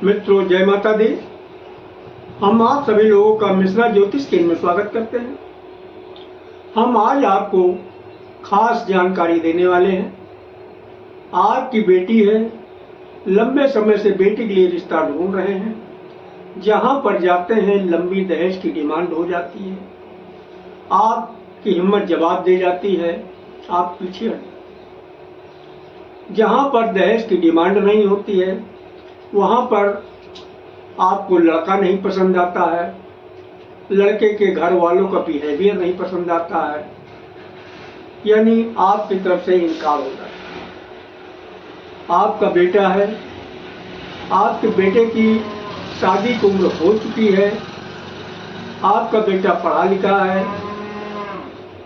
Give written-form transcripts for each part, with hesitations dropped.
मित्रों, जय माता दी। हम आप सभी लोगों का मिश्रा ज्योतिष केंद्र में स्वागत करते हैं। हम आज आपको खास जानकारी देने वाले हैं। आपकी बेटी है, लंबे समय से बेटी के लिए रिश्ता ढूंढ रहे हैं। जहां पर जाते हैं लंबी दहेज की डिमांड हो जाती है। आपकी हिम्मत जवाब दे जाती है, आप पीछे हटें। जहां पर दहेज की डिमांड नहीं होती है वहां पर आपको लड़का नहीं पसंद आता है, लड़के के घर वालों का बिहेवियर नहीं पसंद आता है, यानी आपकी तरफ से इनकार हो जाता है। आपका बेटा है, आपके बेटे की शादी की उम्र हो चुकी है, आपका बेटा पढ़ा लिखा है,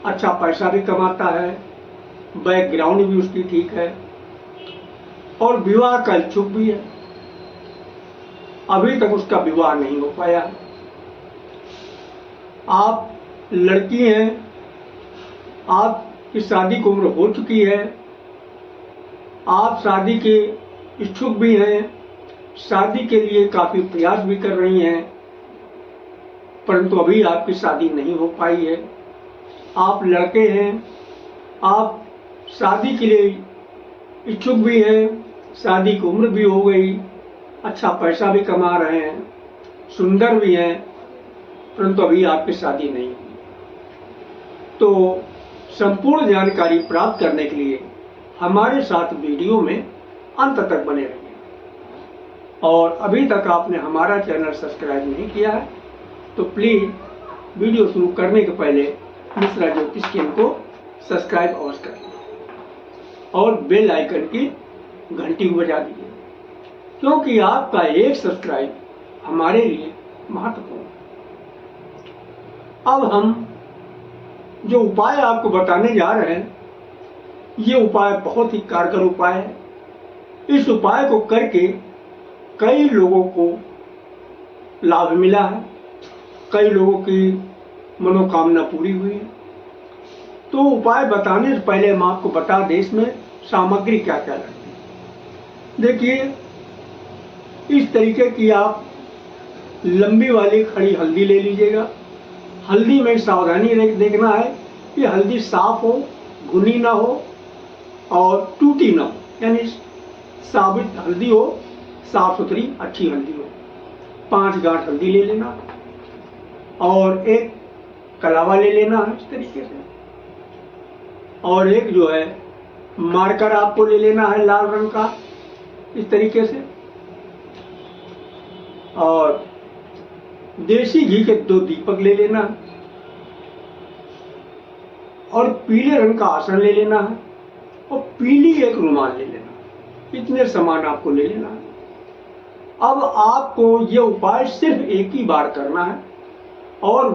अच्छा पैसा भी कमाता है, बैकग्राउंड भी उसकी ठीक है और विवाह का इच्छुक भी है। अभी तक उसका विवाह नहीं हो पाया। आप लड़की हैं, आपकी शादी की उम्र हो चुकी है, आप शादी के इच्छुक भी हैं, शादी के लिए काफी प्रयास भी कर रही हैं, परंतु अभी आपकी शादी नहीं हो पाई है। आप लड़के हैं, आप शादी के लिए इच्छुक भी हैं, शादी की उम्र भी हो गई, अच्छा पैसा भी कमा रहे हैं, सुंदर भी हैं, परंतु अभी आपकी शादी नहीं हुई। तो संपूर्ण जानकारी प्राप्त करने के लिए हमारे साथ वीडियो में अंत तक बने रहिए। और अभी तक आपने हमारा चैनल सब्सक्राइब नहीं किया है तो प्लीज वीडियो शुरू करने के पहले मिश्रा ज्योतिष केंद्र को सब्सक्राइब अवश्य कर लीजिए और बेल आइकन की घंटी को बजा दीजिए, क्योंकि आपका एक सब्सक्राइब हमारे लिए महत्वपूर्ण है। अब हम जो उपाय आपको बताने जा रहे हैं, ये उपाय बहुत ही कारगर उपाय है। इस उपाय को करके कई लोगों को लाभ मिला है, कई लोगों की मनोकामना पूरी हुई है। तो उपाय बताने से पहले हम आपको बता दें इसमें सामग्री क्या क्या लगती है। देखिए, इस तरीके की आप लंबी वाली खड़ी हल्दी ले लीजिएगा। हल्दी में सावधानी देखना है कि हल्दी साफ हो, घुनी ना हो और टूटी ना हो, यानी साबित हल्दी हो, साफ सुथरी अच्छी हल्दी हो। 5 गांठ हल्दी ले लेना और एक कलावा ले लेना है इस तरीके से, और एक जो है मार्कर आपको ले लेना है लाल रंग का इस तरीके से, और देसी घी के 2 दीपक ले लेना है और पीले रंग का आसन ले लेना है और पीली एक रुमाल ले लेना है। इतने सामान आपको ले लेना है। अब आपको ये उपाय सिर्फ एक ही बार करना है और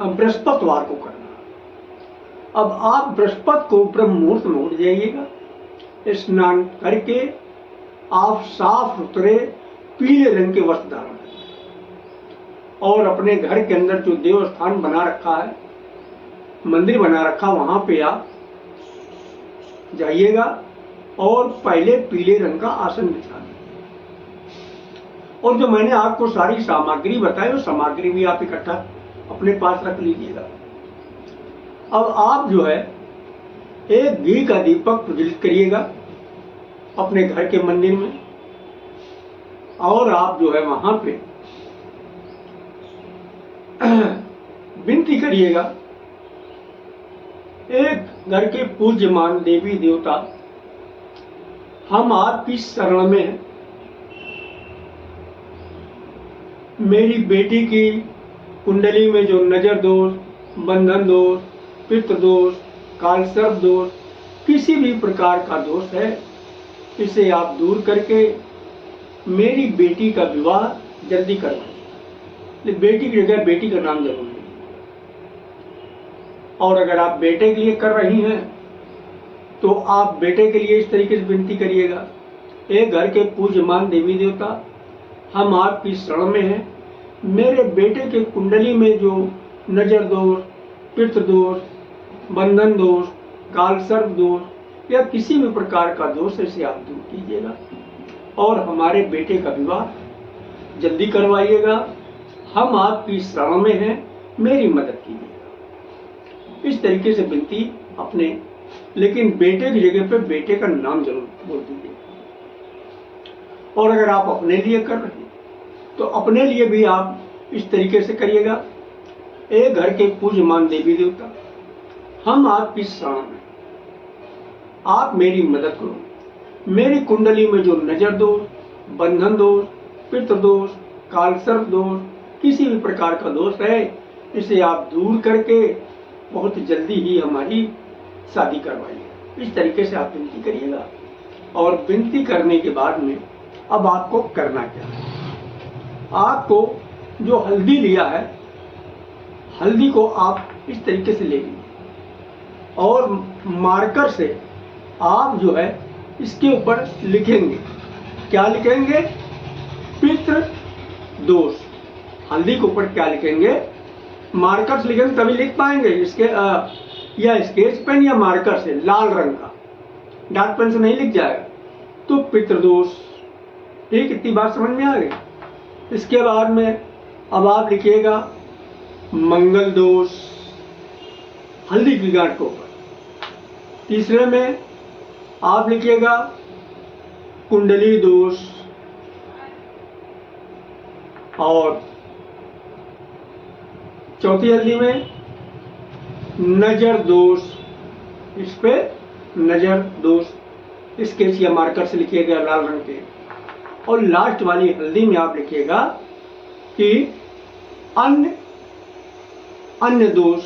बृहस्पतिवार को करना है। अब आप बृहस्पति को ब्रह्म मुहूर्त में उठ जाइएगा, स्नान करके आप साफ सुथरे पीले रंग के वस्त्र धारण और अपने घर के अंदर जो देव स्थान बना रखा है, मंदिर बना रखा, वहां पे आप जाइएगा और पहले पीले रंग का आसन बिछा दीजिए। और जो मैंने आपको सारी सामग्री बताई वो सामग्री भी आप इकट्ठा अपने पास रख लीजिएगा। अब आप जो है एक घी का दीपक प्रज्वलित करिएगा अपने घर के मंदिर में, और आप जो है वहां पे विनती करिएगा, एक घर के पूज्यमान देवी देवता, हम आपकी शरण में हैं। मेरी बेटी की कुंडली में जो नजर दोष, बंधन दोष, पितृ दोष, काल सर्प दोष, किसी भी प्रकार का दोष है, इसे आप दूर करके मेरी बेटी का विवाह जल्दी करवाइए। बेटी की जगह बेटी का नाम जरूर लीजिए। और अगर आप बेटे के लिए कर रही हैं तो आप बेटे के लिए इस तरीके से विनती करिएगा, एक घर के पूज्यमान देवी देवता, हम आपकी शरण में हैं। मेरे बेटे के कुंडली में जो नजर दोष, पितृ दोष, बंधन दोष, काल सर्प दोष या किसी भी प्रकार का दोष है, इसे आप दूर कीजिएगा और हमारे बेटे का विवाह जल्दी करवाइएगा, हम आपकी शरण में हैं, मेरी मदद कीजिएगा। इस तरीके से विनती अपने, लेकिन बेटे की जगह पे बेटे का नाम जरूर बोल दीजिए। और अगर आप अपने लिए कर रहे हैं तो अपने लिए भी आप इस तरीके से करिएगा। एक घर के पूज्यमान देवी देवता, हम आपकी शरण में, आप मेरी मदद करो। मेरी कुंडली में जो नजर दोष, बंधन दोष, पितृ दोष, कालसर्प दोष, किसी भी प्रकार का दोष है, इसे आप दूर करके बहुत जल्दी ही हमारी शादी करवाइए। इस तरीके से आप विनती करिएगा। और विनती करने के बाद में अब आपको करना क्या है, आपको जो हल्दी लिया है, हल्दी को आप इस तरीके से ले लीजिए और मार्कर से आप जो है इसके ऊपर लिखेंगे। क्या लिखेंगे? पितृ दोष। हल्दी के ऊपर क्या लिखेंगे? मार्कर से लिखेंगे तभी लिख पाएंगे। इसके या स्केच पेन या मार्कर से, लाल रंग का, डार्क पेन से नहीं लिख जाएगा। तो पितृदोष, ठीक, इतनी बात समझ में आ गई। इसके बाद में अब आप लिखिएगा मंगल दोष, हल्दी की गांठ के ऊपर। तीसरे में आप लिखिएगा कुंडली दोष, और चौथी हल्दी में नजर दोष। इस पे नजर दोष स्केच या मार्कर से लिखिएगा लाल रंग के। और लास्ट वाली हल्दी में आप लिखिएगा कि अन्य दोष,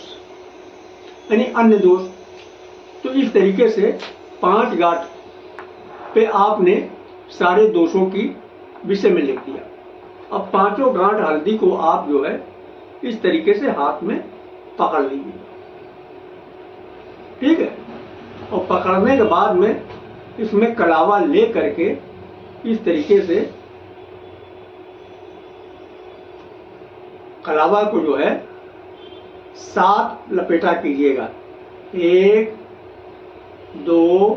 यानी अन्य दोष। तो इस तरीके से 5 गांठ पे आपने सारे दोषों की विषय में लिख दिया। अब 5 गांठ हल्दी को आप जो है इस तरीके से हाथ में पकड़ लीजिए, ठीक है। और पकड़ने के बाद में इसमें कलावा ले करके इस तरीके से कलावा को जो है 7 लपेटा कीजिएगा। 1 2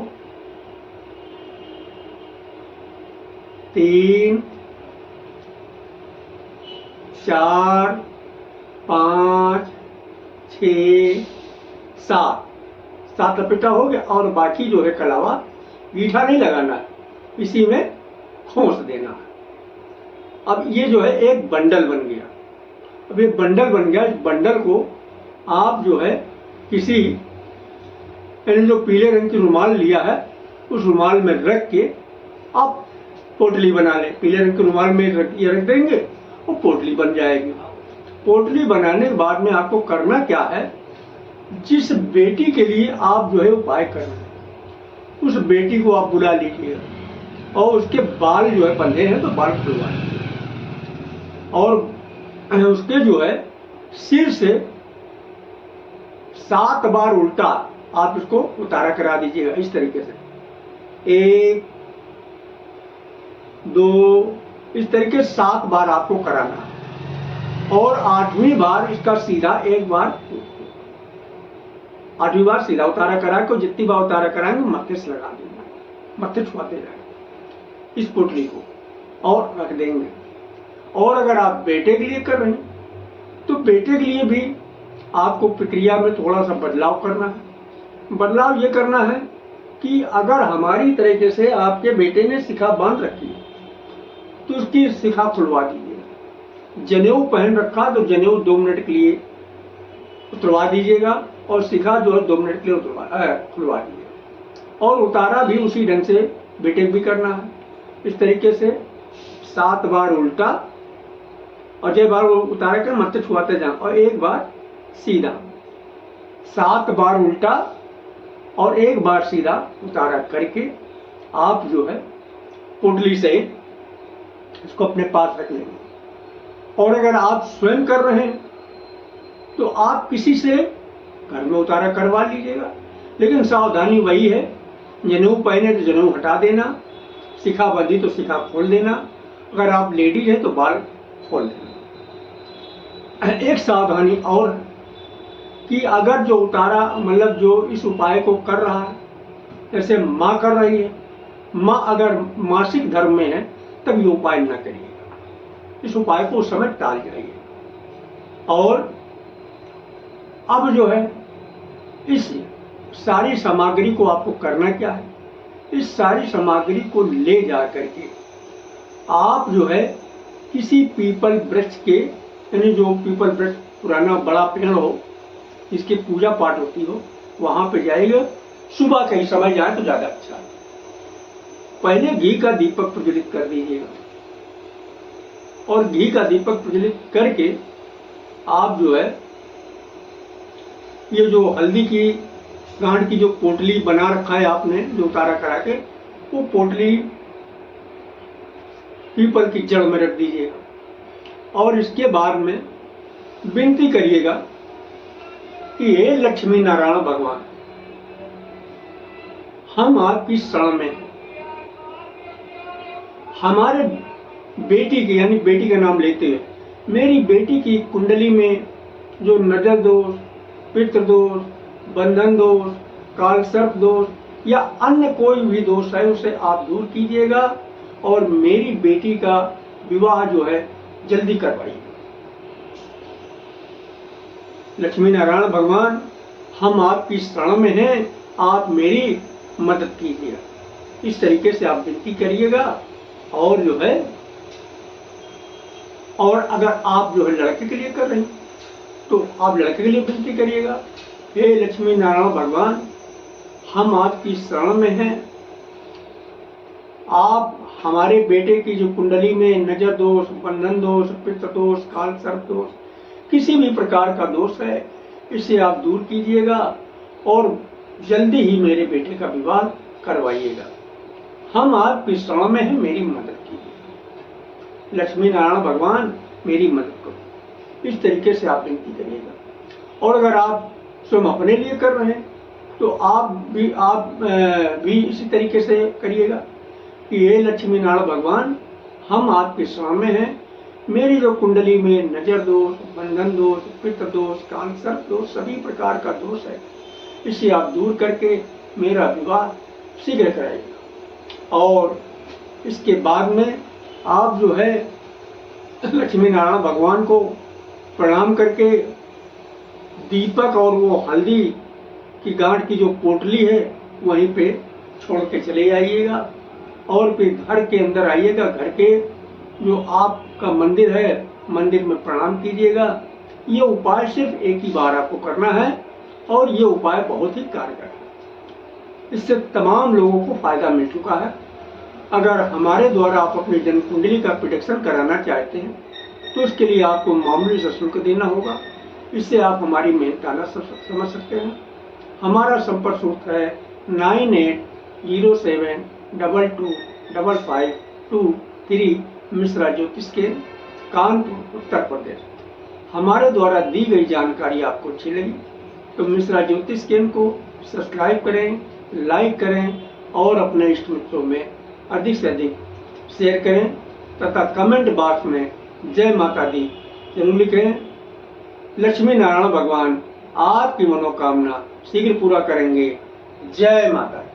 3 4 5 6 7 लपेटा हो गया। और बाकी जो है कलावा गीठा नहीं लगाना है, इसी में खोस देना है। अब ये जो है एक बंडल बन गया। अब ये बंडल बन गया, इस बंडल को आप जो है किसी, यानी जो पीले रंग की रुमाल लिया है उस रुमाल में रख के आप पोटली बना लें। पीले रंग के रुमाल में ये रख देंगे और पोटली बन जाएगी। पोटली बनाने के बाद में आपको करना क्या है, जिस बेटी के लिए आप जो है उपाय करना है, उस बेटी को आप बुला लीजिएगा और उसके बाल जो है बंधे हैं तो बाल खुलवा लीजिए। और उसके जो है सिर से 7 बार उल्टा आप इसको उतारा करा दीजिएगा। इस तरीके से 1 2 इस तरीके 7 बार आपको कराना है। और 8वीं बार इसका सीधा 1 बार, 8वीं बार सीधा उतारा करा के जितनी बार उतारा कराएंगे मत्थे से लगा देंगे, मत्थे छुआते जाएंगे इस पोटली को और रख देंगे। और अगर आप बेटे के लिए कर रहे हैं तो बेटे के लिए भी आपको प्रक्रिया में थोड़ा सा बदलाव करना है। बदलाव ये करना है कि अगर हमारी तरीके से आपके बेटे ने शिखा बांध रखी है तो उसकी शिखा खुलवा दीजिएगा। जनेऊ पहन रखा तो जनेऊ 2 मिनट के लिए उतरवा दीजिएगा और शिखा जो है 2 मिनट के लिए खुलवा दीजिएगा। और उतारा भी उसी ढंग से बेटे भी करना है। इस तरीके से 7 बार उल्टा और 6 बार उतारा कर मत्थे छुआते जाए और 1 बार सीधा। 7 बार उल्टा और 1 बार सीधा उतारा करके आप जो है पोटली से इसको अपने पास रख लेंगे। और अगर आप स्वयं कर रहे हैं तो आप किसी से घर में उतारा करवा लीजिएगा। लेकिन सावधानी वही है, जनेऊ पहने तो जनेऊ हटा देना, शिखा बंधी तो शिखा खोल देना, अगर आप लेडीज हैं तो बाल खोल देना। एक सावधानी और कि अगर जो उतारा मतलब जो इस उपाय को कर रहा है, जैसे माँ कर रही है, माँ अगर मासिक धर्म में है तब ये उपाय न करिएगा। इस उपाय को उस समय टाल जाइए। और अब जो है इस सारी सामग्री को आपको करना क्या है, इस सारी सामग्री को ले जा करके आप जो है किसी पीपल वृक्ष के, यानी जो पीपल वृक्ष पुराना बड़ा पेड़ हो जिसकी पूजा पाठ होती हो, वहां पे जाइएगा। सुबह के ही समय जाए तो ज्यादा अच्छा है। पहले घी का दीपक प्रज्वलित कर दीजिएगा और घी का दीपक प्रज्वलित करके आप जो है ये जो हल्दी की गांठ की जो पोटली बना रखा है आपने, जो उतारा करा के, वो पोटली पीपल की जड़ में रख दीजिएगा और इसके बाद में विनती करिएगा कि हे लक्ष्मी नारायण भगवान, हम आपकी शरण में, हमारे बेटी की, यानी बेटी का नाम लेते हुए, मेरी बेटी की कुंडली में जो नजर दोष, पितृ दोष, बंधन दोष, काल सर्प दोष या अन्य कोई भी दोष है उसे आप दूर कीजिएगा और मेरी बेटी का विवाह जो है जल्दी करवाइए। लक्ष्मी नारायण भगवान, हम आपकी शरण में हैं, आप मेरी मदद कीजिएगा। इस तरीके से आप विनती करिएगा। और जो है, और अगर आप जो है लड़के के लिए कर रहे हैं तो आप लड़के के लिए विनती करिएगा, हे लक्ष्मी नारायण भगवान, हम आपकी शरण में हैं, आप हमारे बेटे की जो कुंडली में नजर दोष, बंधन दोष, पितृ दोष, काल सर्प दोष, किसी भी प्रकार का दोष है, इसे आप दूर कीजिएगा और जल्दी ही मेरे बेटे का विवाह करवाइएगा। हम आपकी शरण में हैं, मेरी मदद कीजिए। लक्ष्मी नारायण भगवान, मेरी मदद करो। इस तरीके से आप विनती करिएगा। और अगर आप स्वयं अपने लिए कर रहे हैं तो आप भी इसी तरीके से करिएगा कि हे लक्ष्मी नारायण भगवान, हम आपके शरण में हैं, मेरी जो कुंडली में नजर दोष, बंधन दोष, पितृ दोष, काल सर्प दोष, सभी प्रकार का दोष है, इसे आप दूर करके मेरा विवाह शीघ्र कराइएगा। और इसके बाद में आप जो है लक्ष्मी नारायण भगवान को प्रणाम करके दीपक और वो हल्दी की गांठ की जो पोटली है वहीं पे छोड़ के चले आइएगा और फिर घर के अंदर आइएगा। घर के जो आपका मंदिर है, मंदिर में प्रणाम कीजिएगा। ये उपाय सिर्फ एक ही बार आपको करना है और ये उपाय बहुत ही कारगर है। इससे तमाम लोगों को फायदा मिल चुका है। अगर हमारे द्वारा आप अपनी जन्म कुंडली का प्रेडिक्शन कराना चाहते हैं तो इसके लिए आपको मामूली सा शुल्क देना होगा। इससे आप हमारी मेहनताना समझ सकते हैं। हमारा संपर्क सूत्र है 9807225523 मिश्रा ज्योतिष केंद्र, कानपुर, उत्तर प्रदेश। हमारे द्वारा दी गई जानकारी आपको अच्छी लगी तो मिश्रा ज्योतिष केंद्र को सब्सक्राइब करें, लाइक करें और अपने इष्ट मित्रों में अधिक से अधिक शेयर करें तथा कमेंट बॉक्स में जय माता दी जरूर लिखें। लक्ष्मी नारायण भगवान आपकी मनोकामना शीघ्र पूरा करेंगे। जय माता दी।